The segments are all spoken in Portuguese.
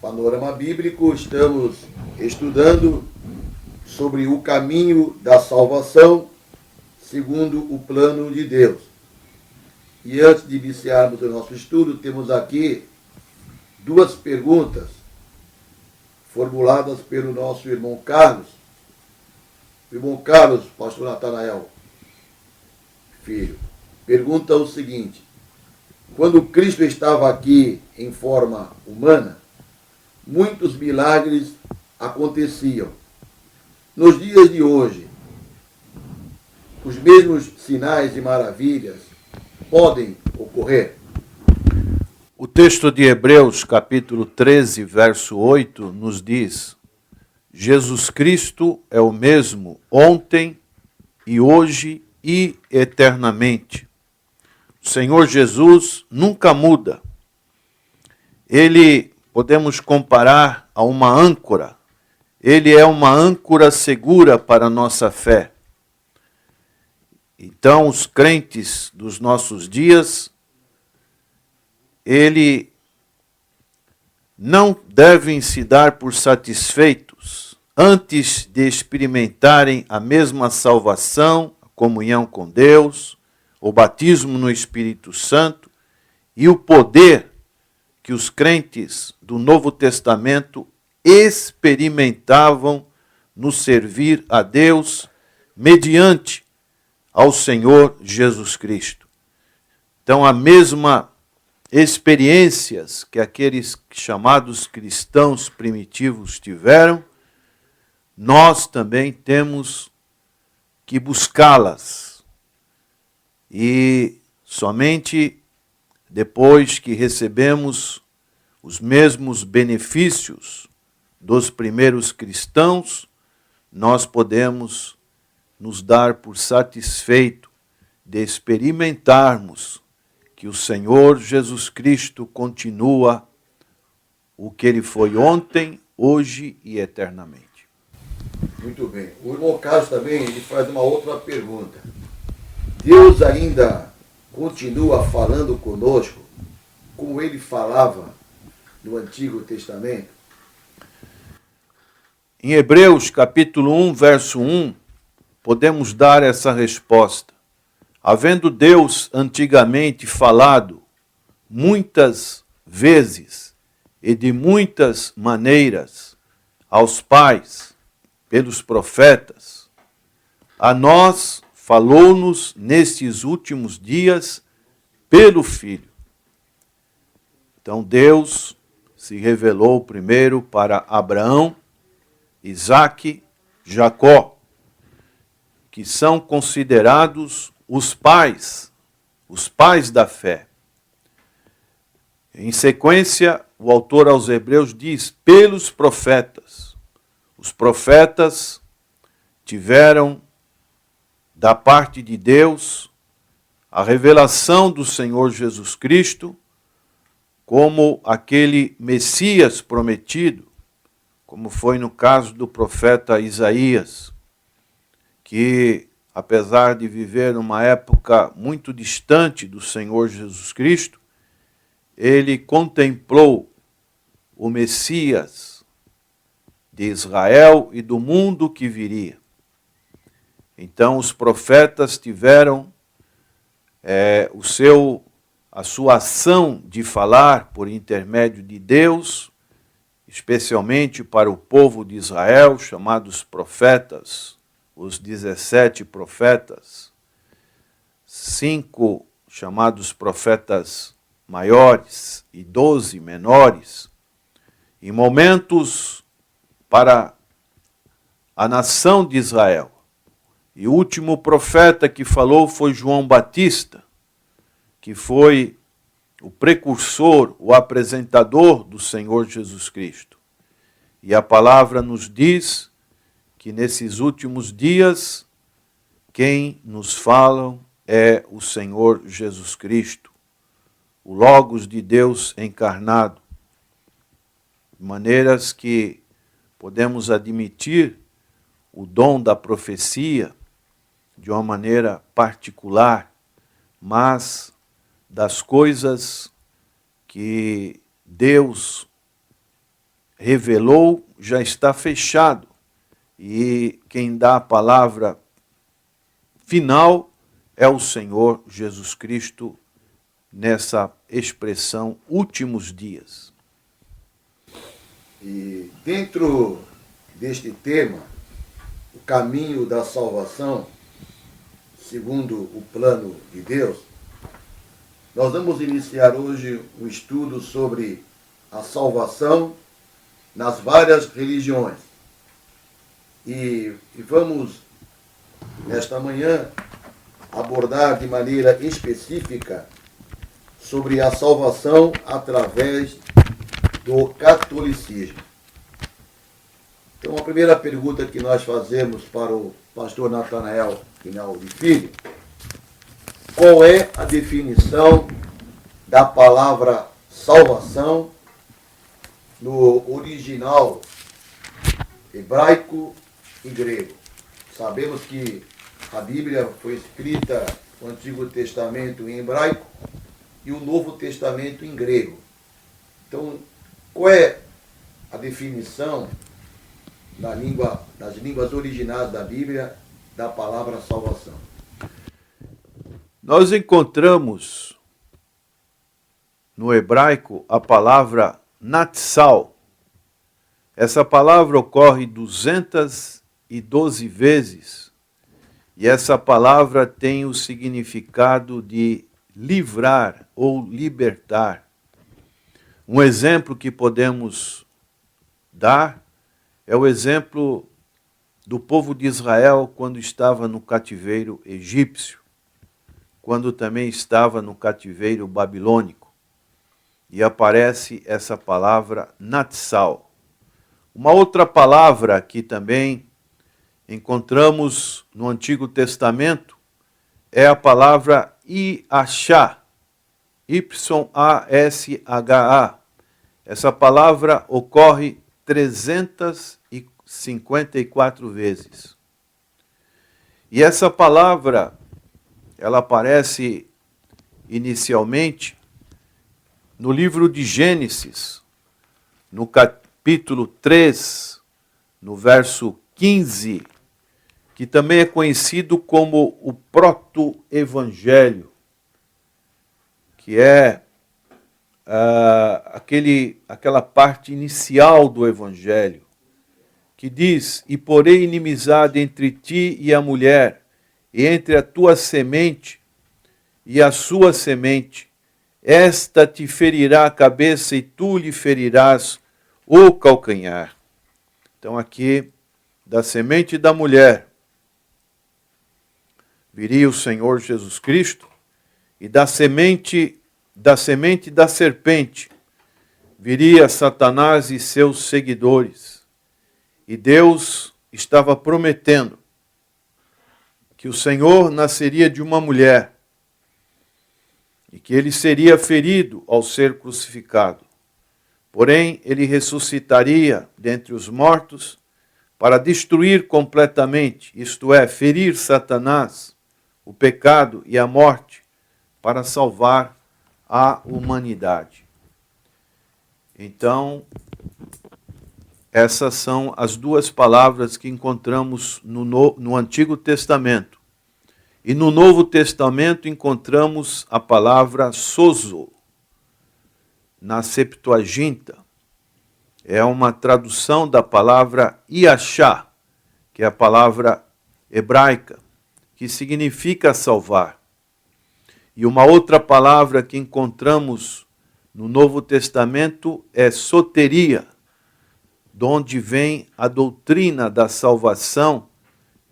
Panorama Bíblico, estamos estudando sobre o caminho da salvação segundo o plano de Deus. E antes de iniciarmos o nosso estudo, temos aqui duas perguntas formuladas pelo nosso irmão Carlos. Irmão Carlos, pastor Natanael, filho, pergunta o seguinte: quando Cristo estava aqui em forma humana, muitos milagres aconteciam. Nos dias de hoje, os mesmos sinais e maravilhas podem ocorrer? O texto de Hebreus, capítulo 13, verso 8, nos diz: Jesus Cristo é o mesmo ontem e hoje e eternamente. O Senhor Jesus nunca muda. Ele, podemos comparar a uma âncora. Ele é uma âncora segura para a nossa fé. Então, os crentes dos nossos dias, não devem se dar por satisfeitos antes de experimentarem a mesma salvação, a comunhão com Deus, o batismo no Espírito Santo e o poder que os crentes do Novo Testamento experimentavam no servir a Deus mediante ao Senhor Jesus Cristo. Então, a mesma experiências que aqueles chamados cristãos primitivos tiveram, nós também temos que buscá-las. E somente depois que recebemos os mesmos benefícios dos primeiros cristãos, nós podemos nos dar por satisfeito de experimentarmos que o Senhor Jesus Cristo continua o que Ele foi ontem, hoje e eternamente. Muito bem. O irmão Carlos também ele faz uma outra pergunta. Deus ainda continua falando conosco como Ele falava no Antigo Testamento? Em Hebreus, capítulo 1, verso 1, podemos dar essa resposta. Havendo Deus antigamente falado muitas vezes e de muitas maneiras aos pais, pelos profetas, a nós falou-nos nestes últimos dias pelo Filho. Então Deus se revelou primeiro para Abraão, Isaque, Jacó, que são considerados os pais da fé. Em sequência, o autor aos Hebreus diz, pelos profetas. Os profetas tiveram da parte de Deus a revelação do Senhor Jesus Cristo como aquele Messias prometido, como foi no caso do profeta Isaías, que apesar de viver numa época muito distante do Senhor Jesus Cristo, ele contemplou o Messias de Israel e do mundo que viria. Então os profetas tiveram a sua ação de falar por intermédio de Deus, especialmente para o povo de Israel, chamados profetas, os 17 profetas, 5 chamados profetas maiores e 12 menores, em momentos para a nação de Israel. E o último profeta que falou foi João Batista, que foi o precursor, o apresentador do Senhor Jesus Cristo. E a palavra nos diz que nesses últimos dias, quem nos fala é o Senhor Jesus Cristo, o Logos de Deus encarnado, de maneiras que podemos admitir o dom da profecia de uma maneira particular, mas das coisas que Deus revelou já está fechado. E quem dá a palavra final é o Senhor Jesus Cristo nessa expressão últimos dias. E dentro deste tema, o caminho da salvação, segundo o plano de Deus, nós vamos iniciar hoje um estudo sobre a salvação nas várias religiões. E vamos, nesta manhã, abordar de maneira específica sobre a salvação através do catolicismo. Então, a primeira pergunta que nós fazemos para o pastor Natanael Rinaldi Filho: qual é a definição da palavra salvação no original hebraico e grego? Sabemos que a Bíblia foi escrita, o Antigo Testamento em hebraico e o Novo Testamento em grego. Então, qual é a definição nas línguas originais da Bíblia da palavra salvação? Nós encontramos no hebraico a palavra natsal. Essa palavra ocorre 212 vezes e essa palavra tem o significado de livrar ou libertar. Um exemplo que podemos dar é o exemplo do povo de Israel quando estava no cativeiro egípcio, quando também estava no cativeiro babilônico. E aparece essa palavra natsal. Uma outra palavra que também encontramos no Antigo Testamento é a palavra Iashá, Y-A-S-H-A. Essa palavra ocorre 354 vezes. E essa palavra, ela aparece inicialmente no livro de Gênesis, no capítulo 3, no verso 15, que também é conhecido como o proto-evangelho, que é aquela parte inicial do evangelho, que diz: e porém inimizade entre ti e a mulher, e entre a tua semente e a sua semente, esta te ferirá a cabeça e tu lhe ferirás o calcanhar. Então aqui, da semente da mulher, viria o Senhor Jesus Cristo, e da semente da serpente viria Satanás e seus seguidores. E Deus estava prometendo que o Senhor nasceria de uma mulher e que ele seria ferido ao ser crucificado. Porém, ele ressuscitaria dentre os mortos para destruir completamente, isto é, ferir Satanás, o pecado e a morte, para salvar a humanidade. Então, essas são as duas palavras que encontramos no Antigo Testamento. E no Novo Testamento encontramos a palavra sozo, na Septuaginta. É uma tradução da palavra Iashá, que é a palavra hebraica, que significa salvar. E uma outra palavra que encontramos no Novo Testamento é soteria, de onde vem a doutrina da salvação,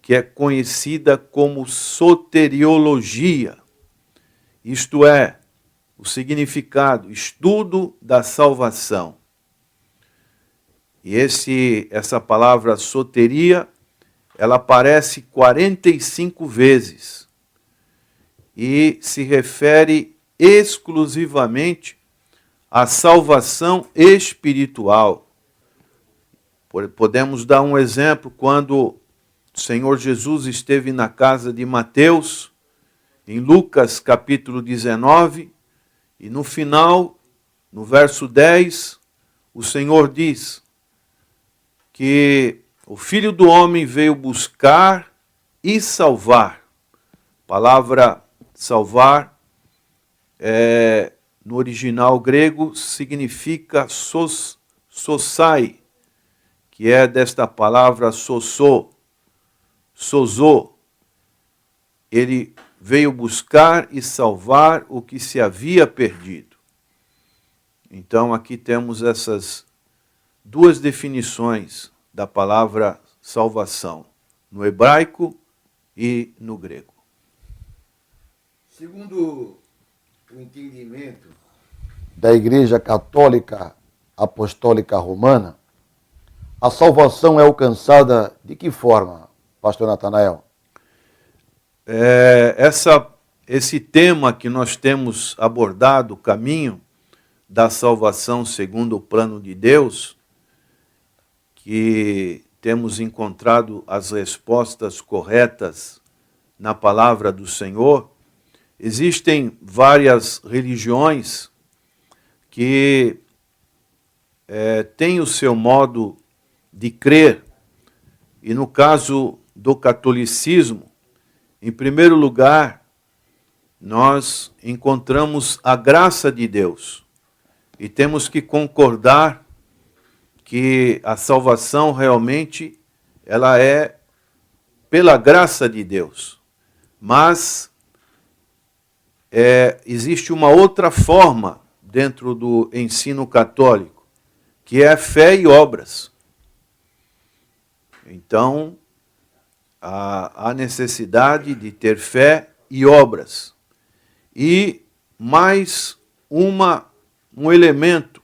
que é conhecida como soteriologia. Isto é, o significado, estudo da salvação. E essa palavra soteria, ela aparece 45 vezes e se refere exclusivamente à salvação espiritual. Podemos dar um exemplo quando o Senhor Jesus esteve na casa de Mateus, em Lucas capítulo 19, e no final, no verso 10, o Senhor diz: que o Filho do Homem veio buscar e salvar. A palavra salvar, no original grego, significa sosai, que é desta palavra sozô. Ele veio buscar e salvar o que se havia perdido. Então aqui temos essas duas definições da palavra salvação, no hebraico e no grego. Segundo o entendimento da Igreja Católica Apostólica Romana, a salvação é alcançada de que forma, pastor Natanael? Esse tema que nós temos abordado, o caminho da salvação segundo o plano de Deus, que temos encontrado as respostas corretas na palavra do Senhor. Existem várias religiões que têm o seu modo de crer, e no caso do catolicismo, em primeiro lugar, nós encontramos a graça de Deus e temos que concordar que a salvação realmente ela é pela graça de Deus. Mas existe uma outra forma dentro do ensino católico, que é fé e obras. Então, há necessidade de ter fé e obras. E mais um elemento,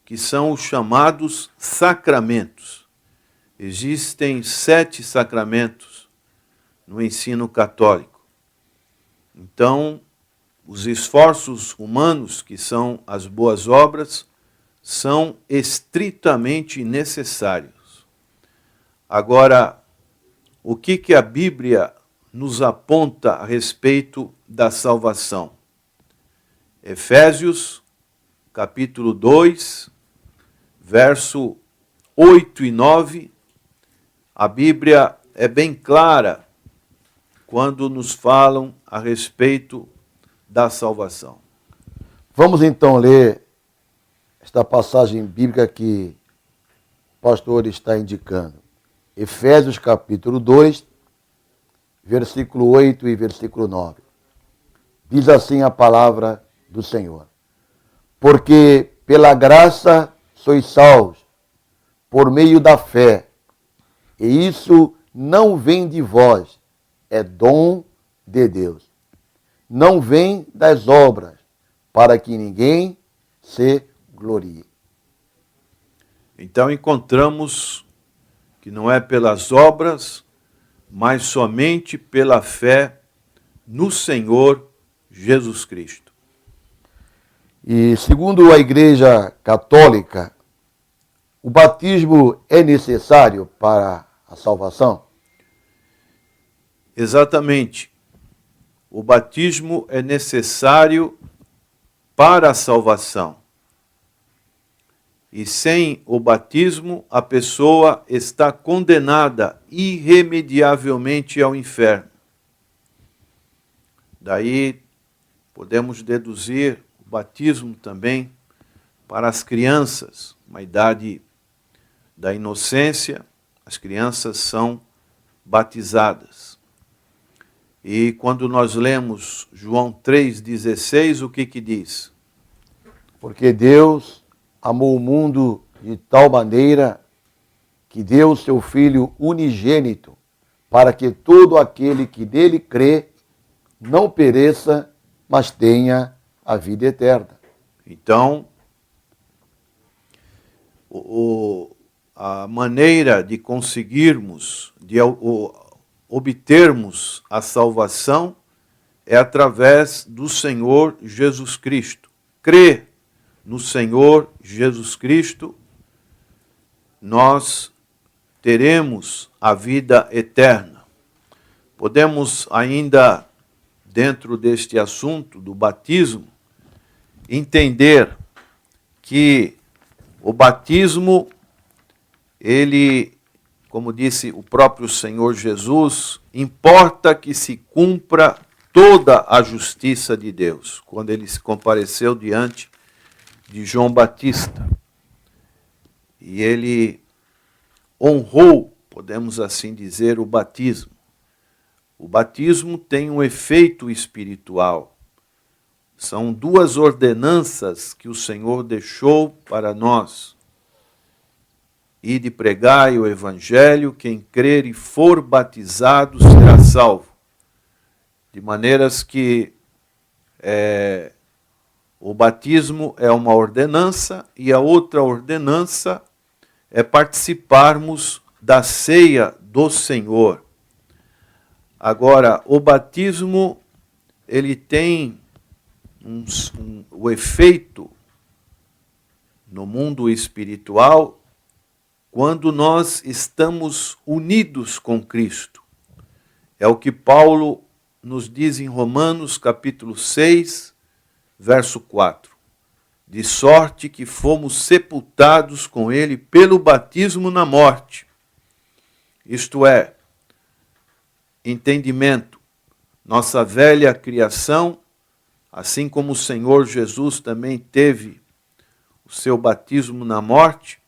que são os chamados sacramentos. Existem 7 sacramentos no ensino católico. Então, os esforços humanos, que são as boas obras, são estritamente necessários. Agora, o que a Bíblia nos aponta a respeito da salvação? Efésios, capítulo 2, verso 8 e 9, a Bíblia é bem clara quando nos falam a respeito da salvação. Vamos então ler esta passagem bíblica que o pastor está indicando. Efésios capítulo 2, versículo 8 e versículo 9. Diz assim a palavra do Senhor: porque pela graça sois salvos, por meio da fé, e isso não vem de vós, é dom de Deus. Não vem das obras, para que ninguém se glorie. Então encontramos que não é pelas obras, mas somente pela fé no Senhor Jesus Cristo. E segundo a Igreja Católica, o batismo é necessário para a salvação? Exatamente. O batismo é necessário para a salvação. E sem o batismo, a pessoa está condenada irremediavelmente ao inferno. Daí podemos deduzir o batismo também para as crianças, uma idade da inocência, as crianças são batizadas. E quando nós lemos João 3,16, o que diz? Porque Deus amou o mundo de tal maneira que deu o seu Filho unigênito, para que todo aquele que nele crê não pereça, mas tenha a vida eterna. Então, a maneira de conseguirmos, de obtermos a salvação é através do Senhor Jesus Cristo. Crer no Senhor Jesus Cristo, nós teremos a vida eterna. Podemos ainda, dentro deste assunto do batismo, entender que o batismo ele, como disse o próprio Senhor Jesus, importa que se cumpra toda a justiça de Deus, quando ele se compareceu diante de João Batista. E ele honrou, podemos assim dizer, o batismo. O batismo tem um efeito espiritual. São duas ordenanças que o Senhor deixou para nós. Ide pregai o evangelho, quem crer e for batizado será salvo. De maneiras que o batismo é uma ordenança e a outra ordenança é participarmos da ceia do Senhor. Agora, o batismo, ele tem o efeito no mundo espiritual quando nós estamos unidos com Cristo. É o que Paulo nos diz em Romanos, capítulo 6, verso 4. De sorte que fomos sepultados com ele pelo batismo na morte. Isto é, entendimento, nossa velha criação, assim como o Senhor Jesus também teve o seu batismo na morte,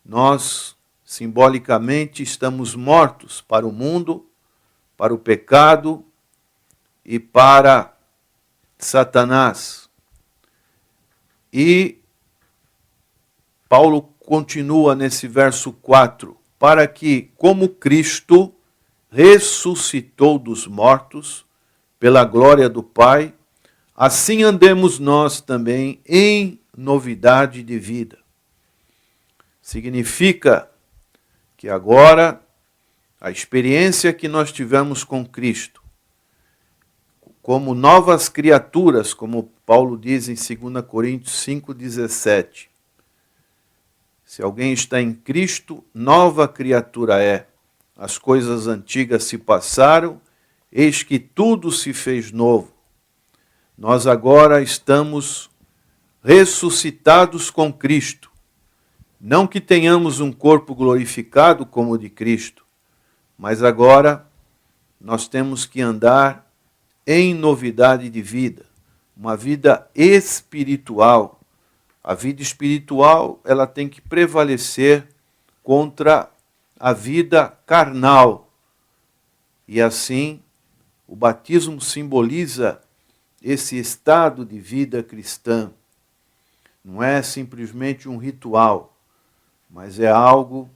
nós, simbolicamente, estamos mortos para o mundo, para o pecado e para Satanás. E Paulo continua nesse verso 4, para que, como Cristo ressuscitou dos mortos, pela glória do Pai, assim andemos nós também em novidade de vida. Significa que agora a experiência que nós tivemos com Cristo, como novas criaturas, como Paulo diz em 2 Coríntios 5,17. Se alguém está em Cristo, nova criatura é. As coisas antigas se passaram, eis que tudo se fez novo. Nós agora estamos ressuscitados com Cristo. Não que tenhamos um corpo glorificado como o de Cristo, mas agora nós temos que andar em novidade de vida, uma vida espiritual. A vida espiritual, ela tem que prevalecer contra a vida carnal. E assim, o batismo simboliza esse estado de vida cristã. Não é simplesmente um ritual, mas é algo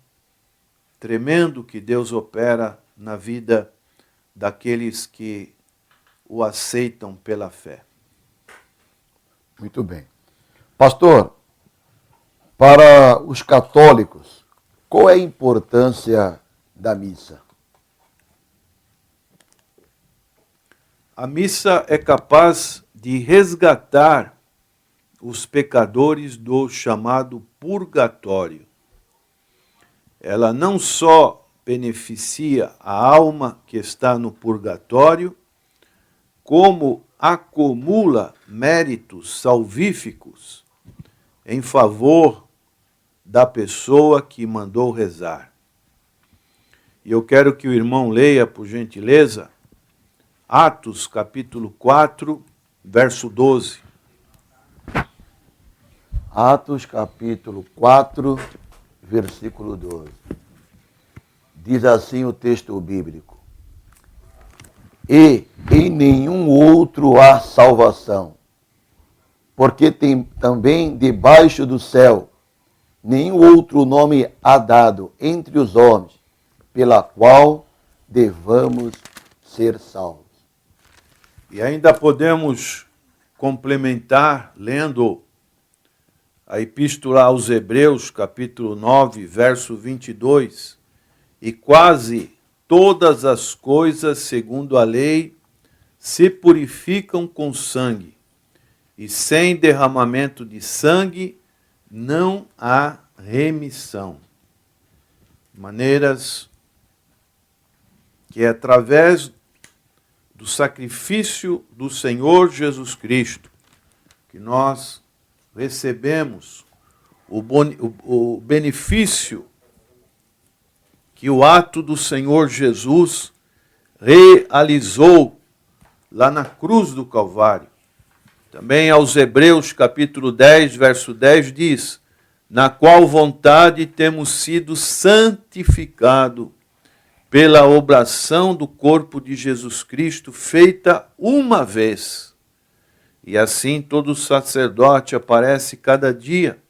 tremendo que Deus opera na vida daqueles que o aceitam pela fé. Muito bem. Pastor, para os católicos, qual é a importância da missa? A missa é capaz de resgatar os pecadores do chamado purgatório. Ela não só beneficia a alma que está no purgatório, como acumula méritos salvíficos em favor da pessoa que mandou rezar. E eu quero que o irmão leia, por gentileza, Atos, capítulo 4, verso 12. Atos, capítulo 4, versículo 12. Diz assim o texto bíblico: E em nenhum outro há salvação, porque tem também debaixo do céu nenhum outro nome há dado entre os homens, pela qual devamos ser salvos. E ainda podemos complementar lendo a Epístola aos Hebreus, capítulo 9, verso 22. E quase todas as coisas, segundo a lei, se purificam com sangue, e sem derramamento de sangue não há remissão. Maneiras que é através do sacrifício do Senhor Jesus Cristo que nós recebemos o benefício que o ato do Senhor Jesus realizou lá na cruz do Calvário. Também aos Hebreus, capítulo 10, verso 10, diz: na qual vontade temos sido santificados pela obração do corpo de Jesus Cristo, feita uma vez. E assim todo sacerdote aparece cada dia,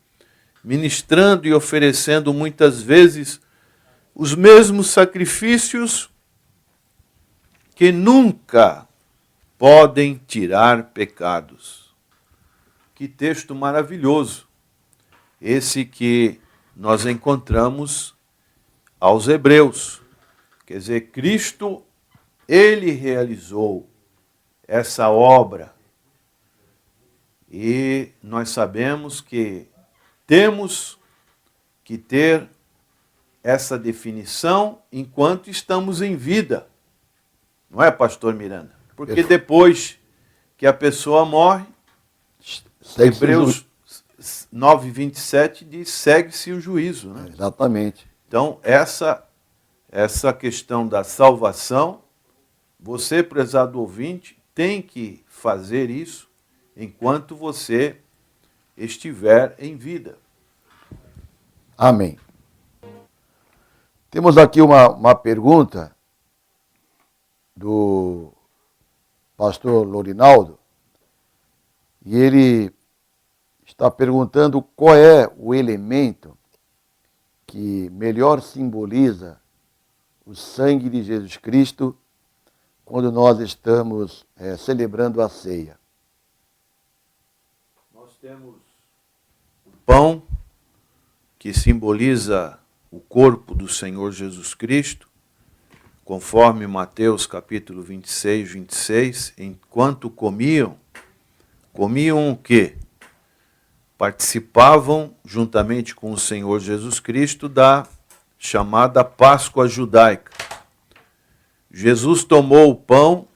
ministrando e oferecendo muitas vezes os mesmos sacrifícios que nunca podem tirar pecados. Que texto maravilhoso esse que nós encontramos aos Hebreus. Quer dizer, Cristo, ele realizou essa obra. E nós sabemos que temos que ter essa definição enquanto estamos em vida. Não é, pastor Miranda? Porque depois que a pessoa morre, Hebreus 9:27 diz: segue-se o juízo. Né? Exatamente. Então, essa questão da salvação, você, prezado ouvinte, tem que fazer isso enquanto você estiver em vida. Amém. Temos aqui uma pergunta do pastor Lorinaldo, e ele está perguntando qual é o elemento que melhor simboliza o sangue de Jesus Cristo quando nós estamos celebrando a ceia. Nós temos o pão, que simboliza o corpo do Senhor Jesus Cristo, conforme Mateus capítulo 26, enquanto comiam o quê? Participavam, juntamente com o Senhor Jesus Cristo, da chamada Páscoa judaica. Jesus tomou o pão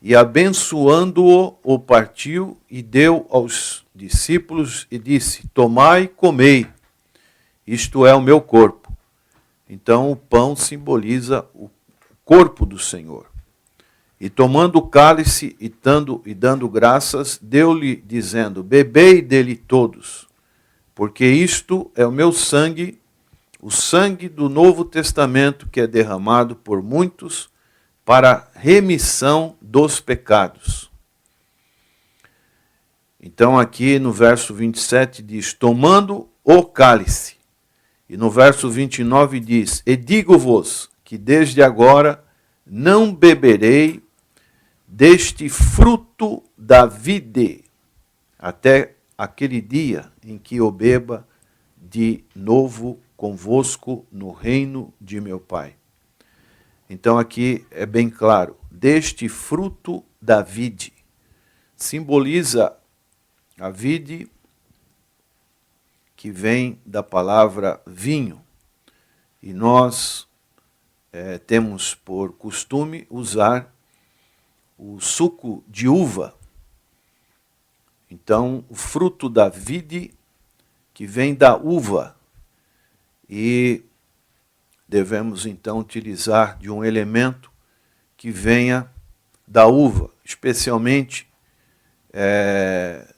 e, abençoando-o, o partiu e deu aos discípulos e disse: tomai e comei, isto é o meu corpo. Então o pão simboliza o corpo do Senhor. E tomando o cálice e dando graças, deu-lhe, dizendo: bebei dele todos, porque isto é o meu sangue, o sangue do Novo Testamento, que é derramado por muitos para remissão dos pecados. Então aqui no verso 27 diz: tomando o cálice. E no verso 29 diz: e digo-vos que desde agora não beberei deste fruto da vide, até aquele dia em que o beba de novo convosco no reino de meu Pai. Então aqui é bem claro, deste fruto da vide, simboliza a vide que vem da palavra vinho, e nós temos por costume usar o suco de uva. Então, o fruto da vide que vem da uva. E devemos, então, utilizar de um elemento que venha da uva, especialmente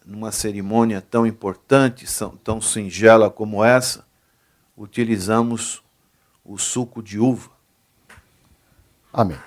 numa cerimônia tão importante, tão singela como essa, utilizamos o suco de uva. Amém.